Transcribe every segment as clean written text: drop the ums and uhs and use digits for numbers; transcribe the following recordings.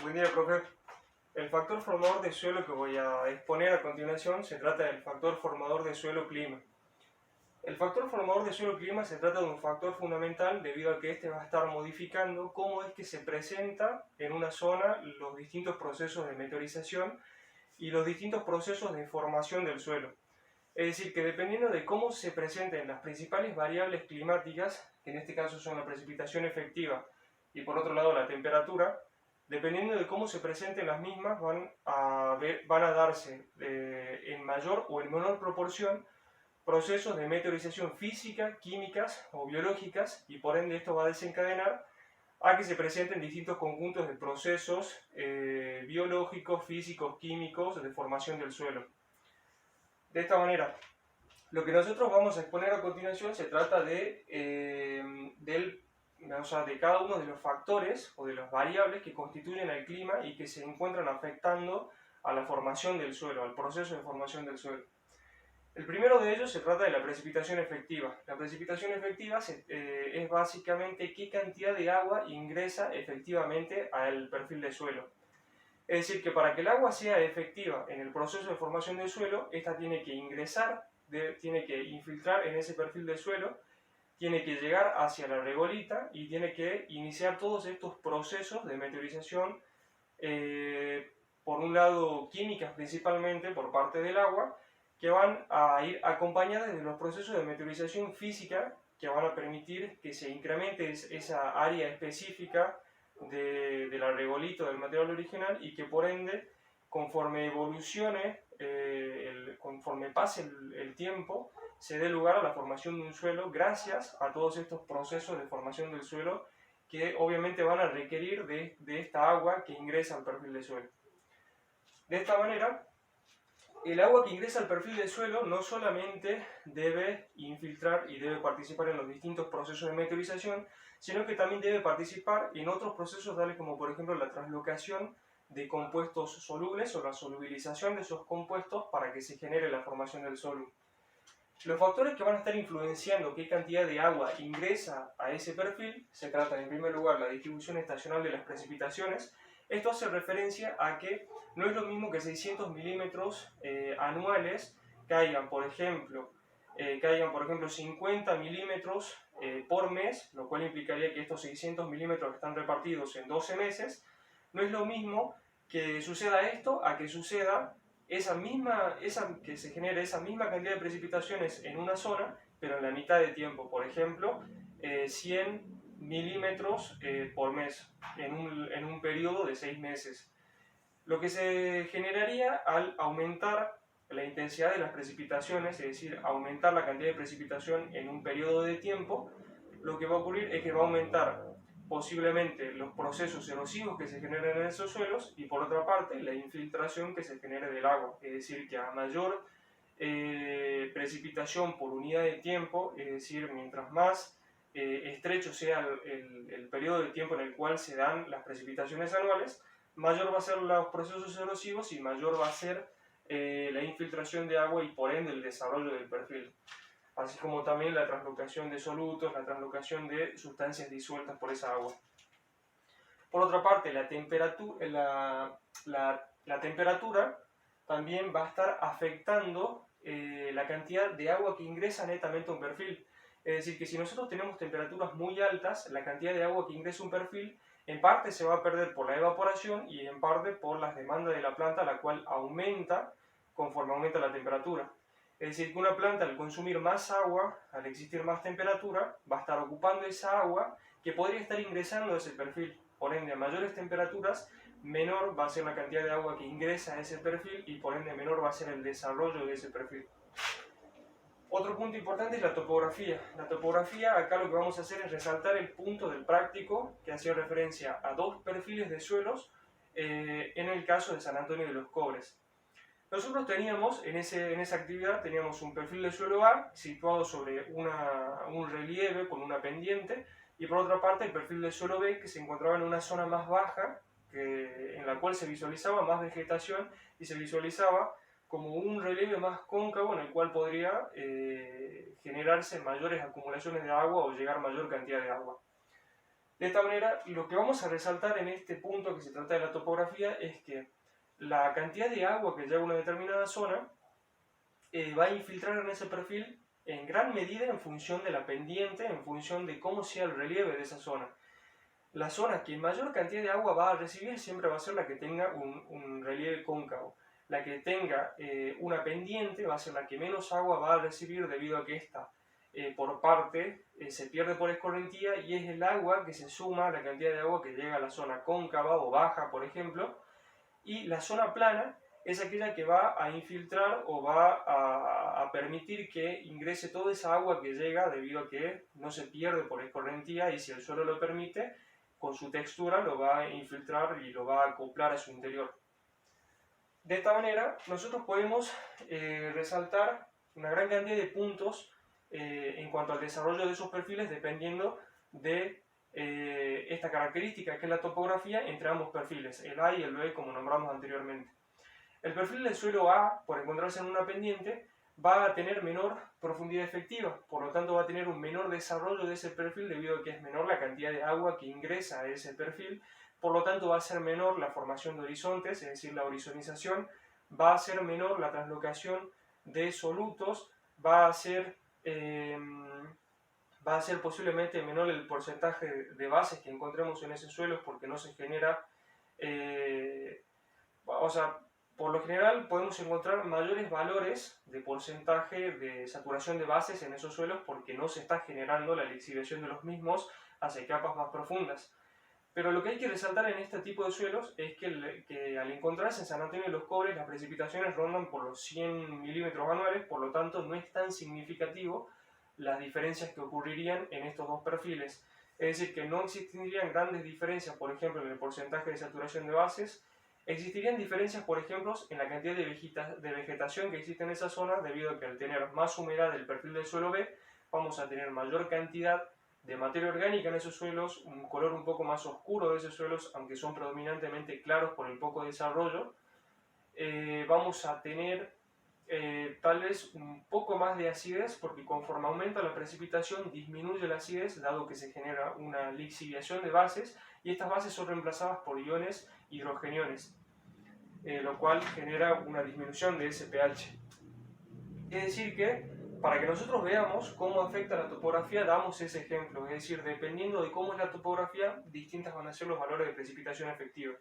Buen día, profe. El factor formador de suelo que voy a exponer a continuación se trata del factor formador de suelo-clima. El factor formador de suelo-clima se trata de un factor fundamental debido a que este va a estar modificando cómo es que se presenta en una zona los distintos procesos de meteorización y los distintos procesos de formación del suelo. Es decir, que dependiendo de cómo se presenten las principales variables climáticas, que en este caso son la precipitación efectiva y por otro lado la temperatura, dependiendo de cómo se presenten las mismas, van a darse en mayor o en menor proporción procesos de meteorización física, químicas o biológicas, y por ende esto va a desencadenar a que se presenten distintos conjuntos de procesos biológicos, físicos, químicos de formación del suelo. De esta manera, lo que nosotros vamos a exponer a continuación se trata de cada uno de los factores o de las variables que constituyen el clima y que se encuentran afectando a la formación del suelo, al proceso de formación del suelo. El primero de ellos se trata de la precipitación efectiva. La precipitación efectiva es básicamente qué cantidad de agua ingresa efectivamente al perfil de suelo. Es decir, que para que el agua sea efectiva en el proceso de formación del suelo, esta tiene que ingresar, tiene que infiltrar en ese perfil del suelo, tiene que llegar hacia la regolita y tiene que iniciar todos estos procesos de meteorización, por un lado químicas principalmente por parte del agua, que van a ir acompañadas de los procesos de meteorización física que van a permitir que se incremente esa área específica de la regolita del material original y que por ende, conforme evolucione, conforme pase el tiempo, se dé lugar a la formación de un suelo gracias a todos estos procesos de formación del suelo que obviamente van a requerir de esta agua que ingresa al perfil del suelo. De esta manera, el agua que ingresa al perfil del suelo no solamente debe infiltrar y debe participar en los distintos procesos de meteorización, sino que también debe participar en otros procesos tales como por ejemplo la translocación de compuestos solubles o la solubilización de esos compuestos para que se genere la formación del suelo. Los factores que van a estar influenciando qué cantidad de agua ingresa a ese perfil se trata en primer lugar la distribución estacional de las precipitaciones. Esto hace referencia a que no es lo mismo que 600 milímetros anuales caigan, por ejemplo, 50 milímetros por mes, lo cual implicaría que estos 600 milímetros están repartidos en 12 meses. No es lo mismo que suceda esto a que suceda que se genere esa misma cantidad de precipitaciones en una zona, pero en la mitad de tiempo. Por ejemplo, 100 milímetros por mes en un periodo de 6 meses. Lo que se generaría al aumentar la intensidad de las precipitaciones, es decir, aumentar la cantidad de precipitación en un periodo de tiempo, lo que va a ocurrir es que va a aumentar posiblemente los procesos erosivos que se generan en esos suelos y por otra parte la infiltración que se genere del agua, es decir, que a mayor precipitación por unidad de tiempo, es decir, mientras más estrecho sea el periodo de tiempo en el cual se dan las precipitaciones anuales, mayor va a ser los procesos erosivos y mayor va a ser la infiltración de agua y por ende el desarrollo del perfil, así como también la translocación de solutos, la translocación de sustancias disueltas por esa agua. Por otra parte, la temperatura también va a estar afectando la cantidad de agua que ingresa netamente a un perfil. Es decir, que si nosotros tenemos temperaturas muy altas, la cantidad de agua que ingresa a un perfil en parte se va a perder por la evaporación y en parte por las demandas de la planta, la cual aumenta conforme aumenta la temperatura. Es decir, que una planta al consumir más agua, al existir más temperatura, va a estar ocupando esa agua que podría estar ingresando a ese perfil. Por ende, a mayores temperaturas, menor va a ser la cantidad de agua que ingresa a ese perfil y por ende menor va a ser el desarrollo de ese perfil. Otro punto importante es la topografía. La topografía, acá lo que vamos a hacer es resaltar el punto del práctico que hacía referencia a dos perfiles de suelos en el caso de San Antonio de los Cobres. Nosotros teníamos, en esa actividad, teníamos un perfil de suelo A situado sobre un relieve con una pendiente y por otra parte el perfil de suelo B que se encontraba en una zona más baja en la cual se visualizaba más vegetación y se visualizaba como un relieve más cóncavo en el cual podría generarse mayores acumulaciones de agua o llegar mayor cantidad de agua. De esta manera, lo que vamos a resaltar en este punto que se trata de la topografía es que la cantidad de agua que llega a una determinada zona va a infiltrar en ese perfil en gran medida en función de la pendiente, en función de cómo sea el relieve de esa zona. La zona que mayor cantidad de agua va a recibir siempre va a ser la que tenga un relieve cóncavo. La que tenga una pendiente va a ser la que menos agua va a recibir debido a que esta por parte se pierde por escorrentía y es el agua que se suma a la cantidad de agua que llega a la zona cóncava o baja, por ejemplo, y la zona plana es aquella que va a infiltrar o va a permitir que ingrese toda esa agua que llega debido a que no se pierde por escorrentía y si el suelo lo permite, con su textura lo va a infiltrar y lo va a acoplar a su interior. De esta manera, nosotros podemos resaltar una gran cantidad de puntos en cuanto al desarrollo de esos perfiles dependiendo de esta característica que es la topografía entre ambos perfiles, el A y el B como nombramos anteriormente. El perfil del suelo A, por encontrarse en una pendiente, va a tener menor profundidad efectiva, por lo tanto va a tener un menor desarrollo de ese perfil debido a que es menor la cantidad de agua que ingresa a ese perfil, por lo tanto va a ser menor la formación de horizontes, es decir, la horizonización, va a ser menor la translocación de solutos, va a ser posiblemente menor el porcentaje de bases que encontremos en ese suelo porque no se genera, por lo general podemos encontrar mayores valores de porcentaje de saturación de bases en esos suelos porque no se está generando la lixiviación de los mismos hacia capas más profundas. Pero lo que hay que resaltar en este tipo de suelos es que al encontrarse en San Antonio de los Cobres las precipitaciones rondan por los 100 milímetros anuales, por lo tanto no es tan significativo las diferencias que ocurrirían en estos dos perfiles. Es decir, que no existirían grandes diferencias, por ejemplo, en el porcentaje de saturación de bases. Existirían diferencias, por ejemplo, en la cantidad de vegetación que existe en esa zona, debido a que al tener más humedad del perfil del suelo B, vamos a tener mayor cantidad de materia orgánica en esos suelos, un color un poco más oscuro de esos suelos, aunque son predominantemente claros por el poco desarrollo. Vamos a tener tal vez un poco más de acidez, porque conforme aumenta la precipitación disminuye la acidez, dado que se genera una lixiviación de bases, y estas bases son reemplazadas por iones hidrogeniones, lo cual genera una disminución de ese pH. Es decir que, para que nosotros veamos cómo afecta la topografía, damos ese ejemplo, es decir, dependiendo de cómo es la topografía, distintas van a ser los valores de precipitación efectiva.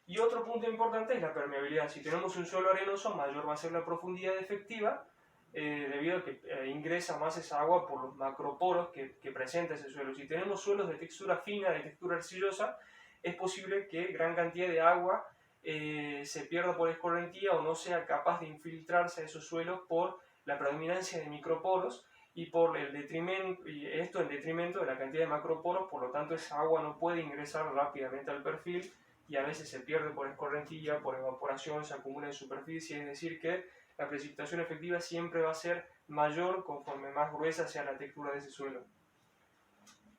Y otro punto importante es la permeabilidad. Si tenemos un suelo arenoso, mayor va a ser la profundidad efectiva, debido a que ingresa más esa agua por los macroporos que presenta ese suelo. Si tenemos suelos de textura fina, de textura arcillosa, es posible que gran cantidad de agua se pierda por escorrentía o no sea capaz de infiltrarse a esos suelos por la predominancia de microporos y por el detrimento, y esto en detrimento de la cantidad de macroporos, por lo tanto esa agua no puede ingresar rápidamente al perfil y a veces se pierde por escorrentía, por evaporación, se acumula en superficie, es decir que la precipitación efectiva siempre va a ser mayor conforme más gruesa sea la textura de ese suelo.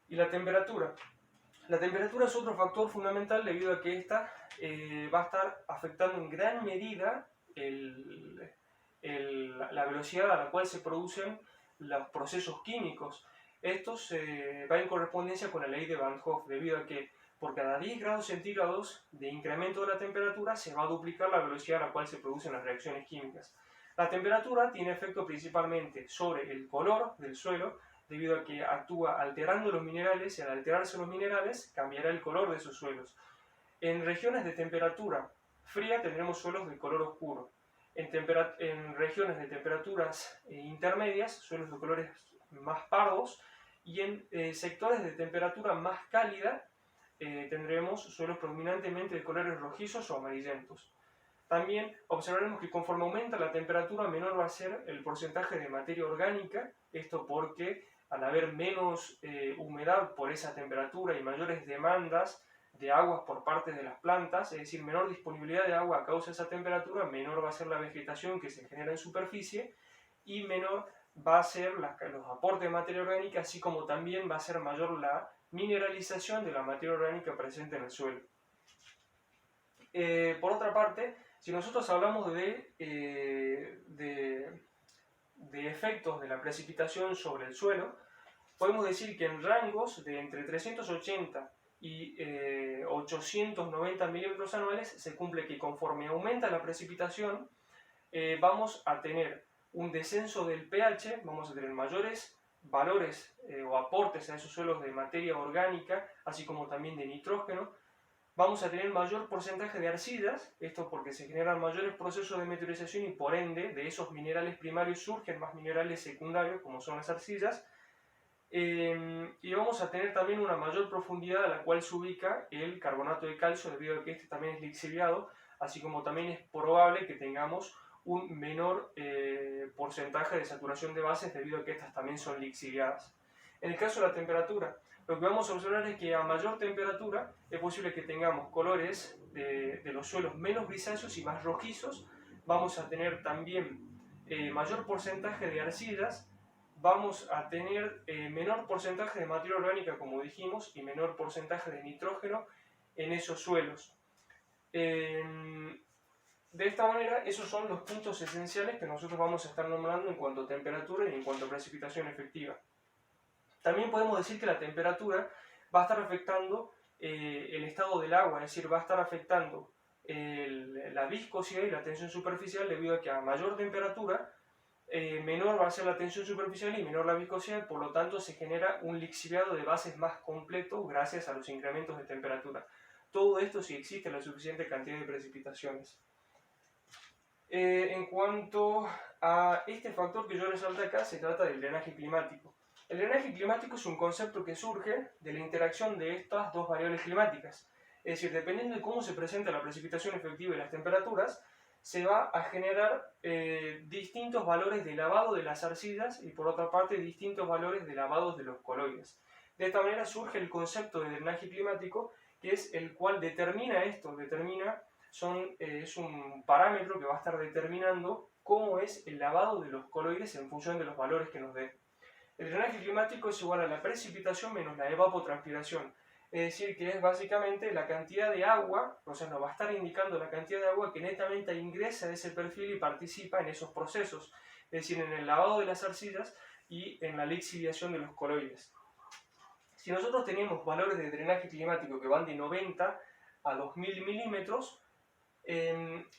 Y la temperatura. La temperatura es otro factor fundamental debido a que esta va a estar afectando en gran medida la velocidad a la cual se producen los procesos químicos. Esto va en correspondencia con la ley de Van Hoff, debido a que por cada 10 grados centígrados de incremento de la temperatura se va a duplicar la velocidad a la cual se producen las reacciones químicas. La temperatura tiene efecto principalmente sobre el color del suelo, debido a que actúa alterando los minerales y al alterarse los minerales cambiará el color de esos suelos. En regiones de temperatura fría tendremos suelos de color oscuro. En regiones de temperaturas intermedias, suelos de colores más pardos, y en sectores de temperatura más cálida tendremos suelos predominantemente de colores rojizos o amarillentos. También observaremos que conforme aumenta la temperatura menor va a ser el porcentaje de materia orgánica, esto porque al haber menos humedad por esa temperatura y mayores demandas de aguas por parte de las plantas, es decir, menor disponibilidad de agua a causa de esa temperatura, menor va a ser la vegetación que se genera en superficie y menor va a ser los aportes de materia orgánica, así como también va a ser mayor la mineralización de la materia orgánica presente en el suelo. Por otra parte, si nosotros hablamos de efectos de la precipitación sobre el suelo, podemos decir que en rangos de entre 380 y 890 milímetros anuales se cumple que conforme aumenta la precipitación, vamos a tener un descenso del pH, vamos a tener mayores valores o aportes a esos suelos de materia orgánica, así como también de nitrógeno. Vamos a tener mayor porcentaje de arcillas, esto porque se generan mayores procesos de meteorización y por ende de esos minerales primarios surgen más minerales secundarios como son las arcillas. Y vamos a tener también una mayor profundidad a la cual se ubica el carbonato de calcio debido a que este también es lixiviado, así como también es probable que tengamos un menor porcentaje de saturación de bases debido a que estas también son lixiviadas. En el caso de la temperatura, lo que vamos a observar es que a mayor temperatura es posible que tengamos colores de los suelos menos grisáceos y más rojizos. Vamos a tener también mayor porcentaje de arcillas, vamos a tener menor porcentaje de materia orgánica, como dijimos, y menor porcentaje de nitrógeno en esos suelos. De esta manera, esos son los puntos esenciales que nosotros vamos a estar nombrando en cuanto a temperatura y en cuanto a precipitación efectiva. También podemos decir que la temperatura va a estar afectando el estado del agua, es decir, va a estar afectando la viscosidad y la tensión superficial debido a que a mayor temperatura menor va a ser la tensión superficial y menor la viscosidad, por lo tanto se genera un lixiviado de bases más completo gracias a los incrementos de temperatura. Todo esto si existe la suficiente cantidad de precipitaciones. En cuanto a este factor que yo resalto acá, se trata del drenaje climático. El drenaje climático es un concepto que surge de la interacción de estas dos variables climáticas. Es decir, dependiendo de cómo se presenta la precipitación efectiva y las temperaturas, se va a generar distintos valores de lavado de las arcillas y por otra parte distintos valores de lavados de los coloides. De esta manera surge el concepto de drenaje climático, que es el cual determina esto, es un parámetro que va a estar determinando cómo es el lavado de los coloides en función de los valores que nos dé. El drenaje climático es igual a la precipitación menos la evapotranspiración, es decir, que es básicamente la cantidad de agua, o sea, nos va a estar indicando la cantidad de agua que netamente ingresa a ese perfil y participa en esos procesos, es decir, en el lavado de las arcillas y en la lixiviación de los coloides. Si nosotros tenemos valores de drenaje climático que van de 90 a 2000 milímetros, en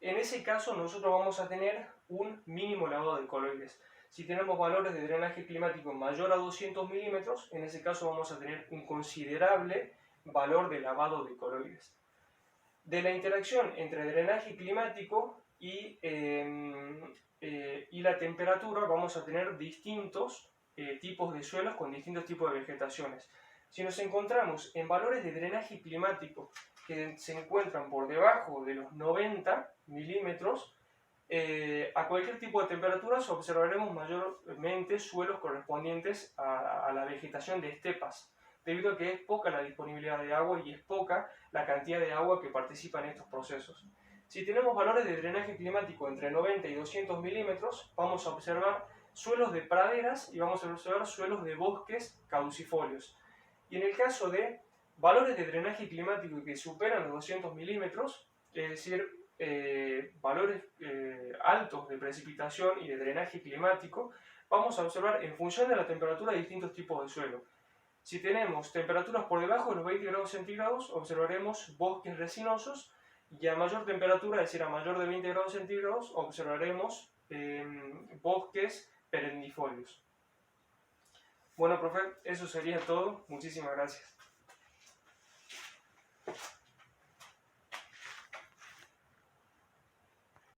ese caso nosotros vamos a tener un mínimo lavado de coloides. Si tenemos valores de drenaje climático mayor a 200 milímetros, en ese caso vamos a tener un considerable valor de lavado de coloides. De la interacción entre drenaje climático y la temperatura vamos a tener distintos tipos de suelos con distintos tipos de vegetaciones. Si nos encontramos en valores de drenaje climático que se encuentran por debajo de los 90 milímetros, a cualquier tipo de temperaturas observaremos mayormente suelos correspondientes a la vegetación de estepas, debido a que es poca la disponibilidad de agua y es poca la cantidad de agua que participa en estos procesos. Si tenemos valores de drenaje climático entre 90 y 200 milímetros, vamos a observar suelos de praderas y vamos a observar suelos de bosques caducifolios. Y en el caso de valores de drenaje climático que superan los 200 milímetros, es decir, valores altos de precipitación y de drenaje climático, vamos a observar en función de la temperatura distintos tipos de suelo. Si tenemos temperaturas por debajo de los 20 grados centígrados, observaremos bosques resinosos, y a mayor temperatura, es decir, a mayor de 20 grados centígrados, observaremos bosques perennifolios. Bueno, profe, eso sería todo. Muchísimas gracias.